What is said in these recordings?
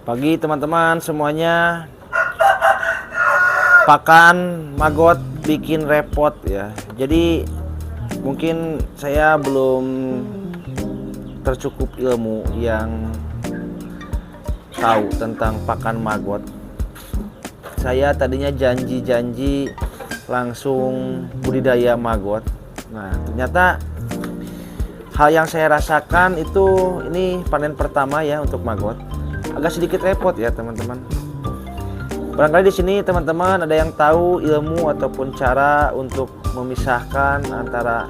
Pagi teman-teman semuanya. Pakan maggot bikin repot ya. Jadi mungkin saya belum tercukup ilmu yang tahu tentang pakan maggot. Saya tadinya janji langsung budidaya maggot. Nah, ternyata hal yang saya rasakan itu ini panen pertama ya untuk maggot. Agak sedikit repot ya teman-teman. Barangkali di sini teman-teman ada yang tahu ilmu ataupun cara untuk memisahkan antara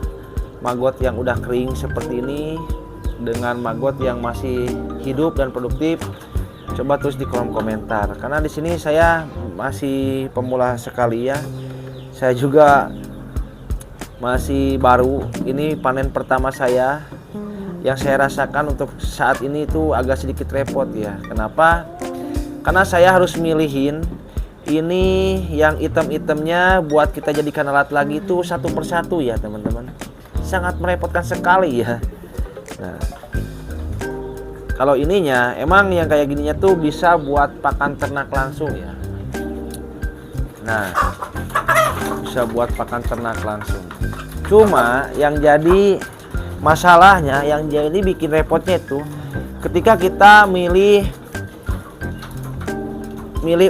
maggot yang udah kering seperti ini dengan maggot yang masih hidup dan produktif. Coba tulis di kolom komentar. Karena di sini saya masih pemula sekali ya. Saya juga masih baru. Ini panen pertama saya. Yang saya rasakan untuk saat ini itu agak sedikit repot ya. Kenapa? Karena saya harus milihin ini yang item-itemnya buat kita jadikan alat lagi itu satu persatu ya teman-teman. Sangat merepotkan sekali ya. Nah, kalau ininya emang yang kayak gininya tuh bisa buat pakan ternak langsung ya. Nah, bisa buat pakan ternak langsung. Cuma yang jadi masalahnya, yang jadi bikin repotnya itu ketika kita milih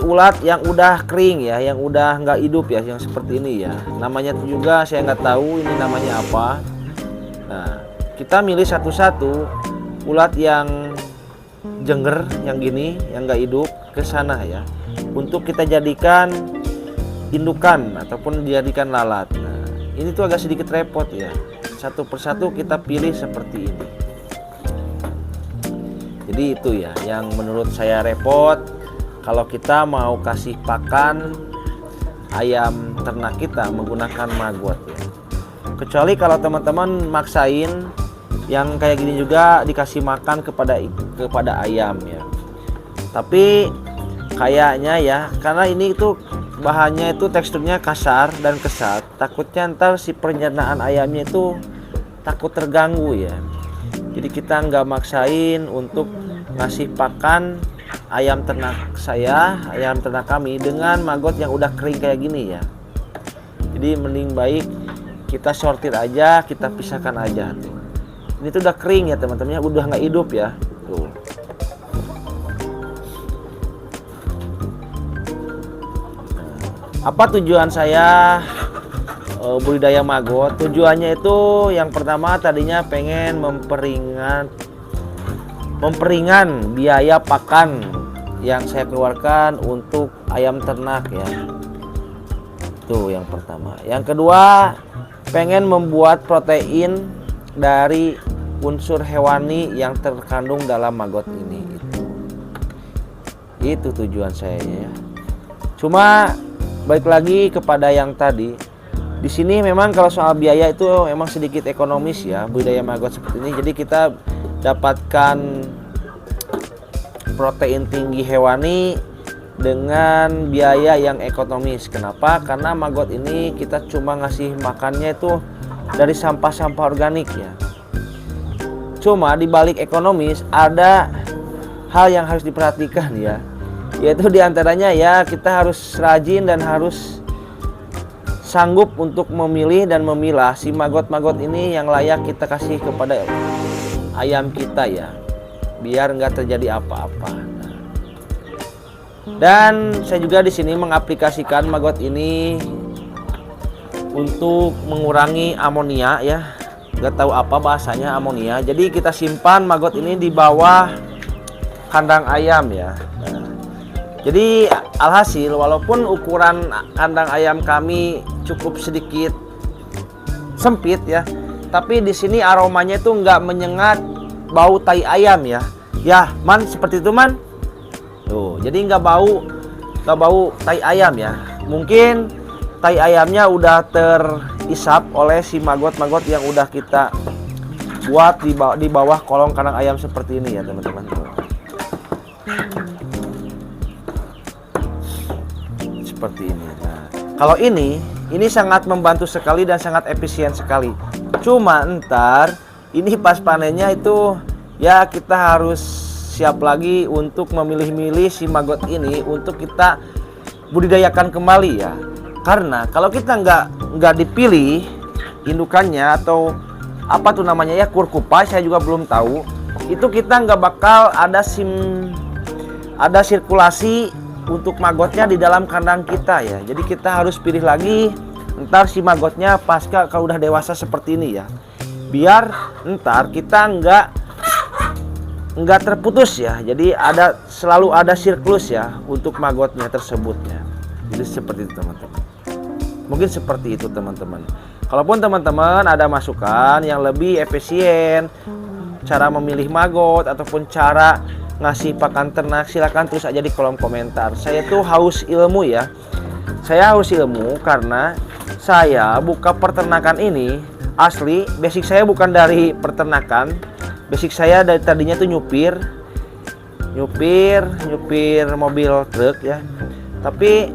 ulat yang udah kering ya, yang udah nggak hidup ya, yang seperti ini ya. Namanya juga saya nggak tahu ini namanya apa. Nah, kita milih satu-satu ulat yang jenger, yang gini, yang nggak hidup ke sana ya, untuk kita jadikan indukan ataupun dijadikan lalat. Nah, ini tuh agak sedikit repot ya. Satu persatu kita pilih seperti ini. Jadi itu ya yang menurut saya repot kalau kita mau kasih pakan ayam ternak kita menggunakan maggot ya. Kecuali kalau teman-teman maksain yang kayak gini juga dikasih makan kepada ayam ya. Tapi kayaknya ya, karena ini itu bahannya itu teksturnya kasar dan kesat, takutnya ntar si pencernaan ayamnya itu takut terganggu ya. Jadi kita nggak maksain untuk ngasih pakan ayam ternak saya, ayam ternak kami dengan maggot yang udah kering kayak gini ya. Jadi mending baik kita sortir aja, kita pisahkan aja tuh. Ini tuh udah kering ya teman-teman, udah nggak hidup ya tuh. Apa tujuan saya budidaya maggot? Tujuannya itu yang pertama tadinya pengen memperingan biaya pakan yang saya keluarkan untuk ayam ternak ya. Itu yang pertama. Yang kedua, pengen membuat protein dari unsur hewani yang terkandung dalam maggot ini. Itu tujuan saya ya. Cuma balik lagi kepada yang tadi, di sini memang kalau soal biaya itu memang sedikit ekonomis ya budidaya maggot seperti ini. Jadi kita dapatkan protein tinggi hewani dengan biaya yang ekonomis. Kenapa? Karena maggot ini kita cuma ngasih makannya itu dari sampah-sampah organik ya. Cuma di balik ekonomis ada hal yang harus diperhatikan ya. Yaitu diantaranya ya kita harus rajin dan harus sanggup untuk memilih dan memilah si maggot-maggot ini yang layak kita kasih kepada ayam kita ya, biar nggak terjadi apa-apa. Dan saya juga di sini mengaplikasikan maggot ini untuk mengurangi amonia ya, nggak tahu apa bahasanya amonia. Jadi kita simpan maggot ini di bawah kandang ayam ya. Jadi alhasil walaupun ukuran kandang ayam kami cukup sedikit sempit ya, tapi di sini aromanya itu nggak menyengat bau tai ayam ya. Ya, Man, seperti itu, Man. Tuh, jadi nggak bau tai ayam ya. Mungkin tai ayamnya udah terisap oleh si maggot-maggot yang udah kita buat di bawah kolong kandang ayam seperti ini ya, teman-teman. Seperti ini. Nah, kalau ini sangat membantu sekali dan sangat efisien sekali. Cuma ntar ini pas panennya itu ya kita harus siap lagi untuk memilih-milih si maggot ini untuk kita budidayakan kembali ya. Karena kalau kita nggak dipilih indukannya atau apa tuh namanya ya, kurkupa, saya juga belum tahu, itu kita nggak bakal ada sirkulasi untuk maggotnya di dalam kandang kita ya. Jadi kita harus pilih lagi ntar si maggotnya pasca kalau udah dewasa seperti ini ya, biar ntar kita nggak terputus ya. Jadi selalu ada siklus ya untuk maggotnya tersebutnya. Jadi seperti itu teman-teman. Mungkin seperti itu teman-teman. Kalaupun teman-teman ada masukan yang lebih efisien, cara memilih maggot ataupun cara ngasih pakan ternak, silakan tulis aja di kolom komentar. Saya tuh haus ilmu ya. Saya haus ilmu karena saya buka peternakan ini asli, basic saya bukan dari peternakan. Basic saya dari tadinya tuh nyupir mobil truk ya. Tapi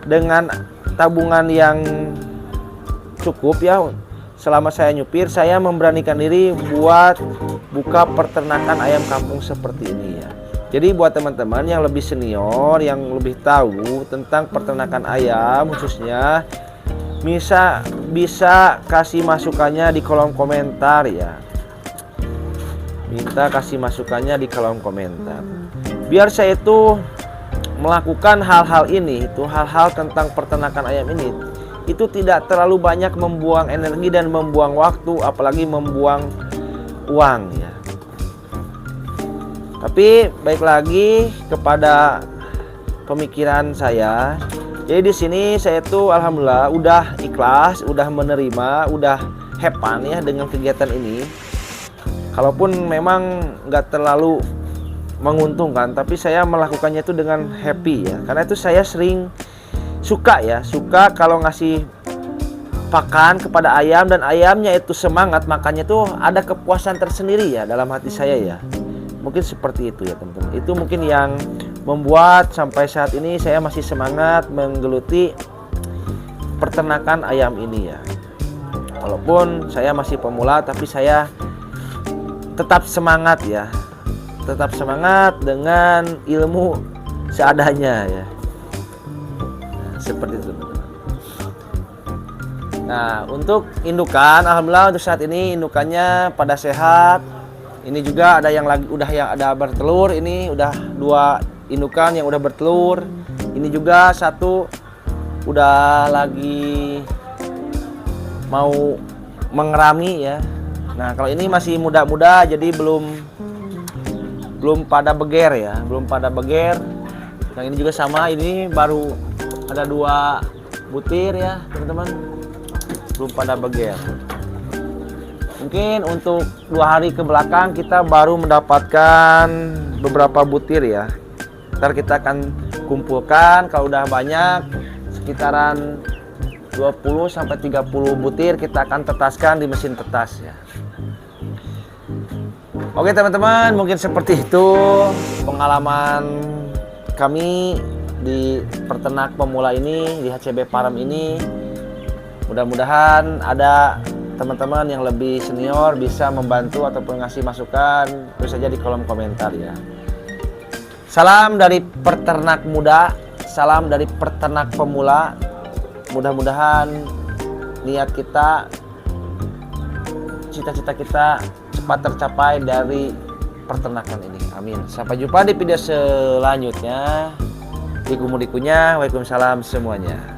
dengan tabungan yang cukup ya, selama saya nyupir, saya memberanikan diri buat buka peternakan ayam kampung seperti ini ya. Jadi buat teman-teman yang lebih senior, yang lebih tahu tentang peternakan ayam khususnya, bisa kasih masukannya di kolom komentar ya. Minta kasih masukannya di kolom komentar. Biar saya itu melakukan hal-hal ini, itu hal-hal tentang peternakan ayam ini, itu tidak terlalu banyak membuang energi dan membuang waktu, apalagi membuang uang ya. Tapi baik lagi kepada pemikiran saya. Jadi di sini saya tuh alhamdulillah udah ikhlas, udah menerima, udah hepan ya dengan kegiatan ini. Kalaupun memang nggak terlalu menguntungkan, tapi saya melakukannya itu dengan happy ya. Karena itu saya sering suka kalau ngasih pakan kepada ayam dan ayamnya itu semangat makannya tuh ada kepuasan tersendiri ya dalam hati saya ya. Mungkin seperti itu ya teman-teman. Itu mungkin yang membuat sampai saat ini saya masih semangat menggeluti peternakan ayam ini ya. Walaupun saya masih pemula, tapi saya tetap semangat ya. Tetap semangat dengan ilmu seadanya ya. Nah, seperti itu teman-teman. Nah, untuk indukan, alhamdulillah untuk saat ini indukannya pada sehat. Ini juga ada yang ada bertelur. Ini udah 2 indukan yang udah bertelur. Ini juga 1 udah lagi mau mengerami ya. Nah, kalau ini masih muda-muda, jadi belum pada beger ya, belum pada beger. Yang ini juga sama, ini baru ada 2 butir ya teman-teman, belum pada beger. Mungkin untuk 2 hari ke belakang kita baru mendapatkan beberapa butir ya. Ntar kita akan kumpulkan, kalau udah banyak sekitaran 20-30 butir kita akan tetaskan di mesin tetas ya. Oke teman-teman, mungkin seperti itu pengalaman kami di peternak pemula ini, di HCB Farm ini. Mudah-mudahan ada teman-teman yang lebih senior bisa membantu ataupun ngasih masukan, tulis saja di kolom komentar ya. Salam dari peternak muda, salam dari peternak pemula. Mudah-mudahan niat kita, cita-cita kita cepat tercapai dari peternakan ini. Amin. Sampai jumpa di video selanjutnya. Diku-dikunya, waalaikumsalam semuanya.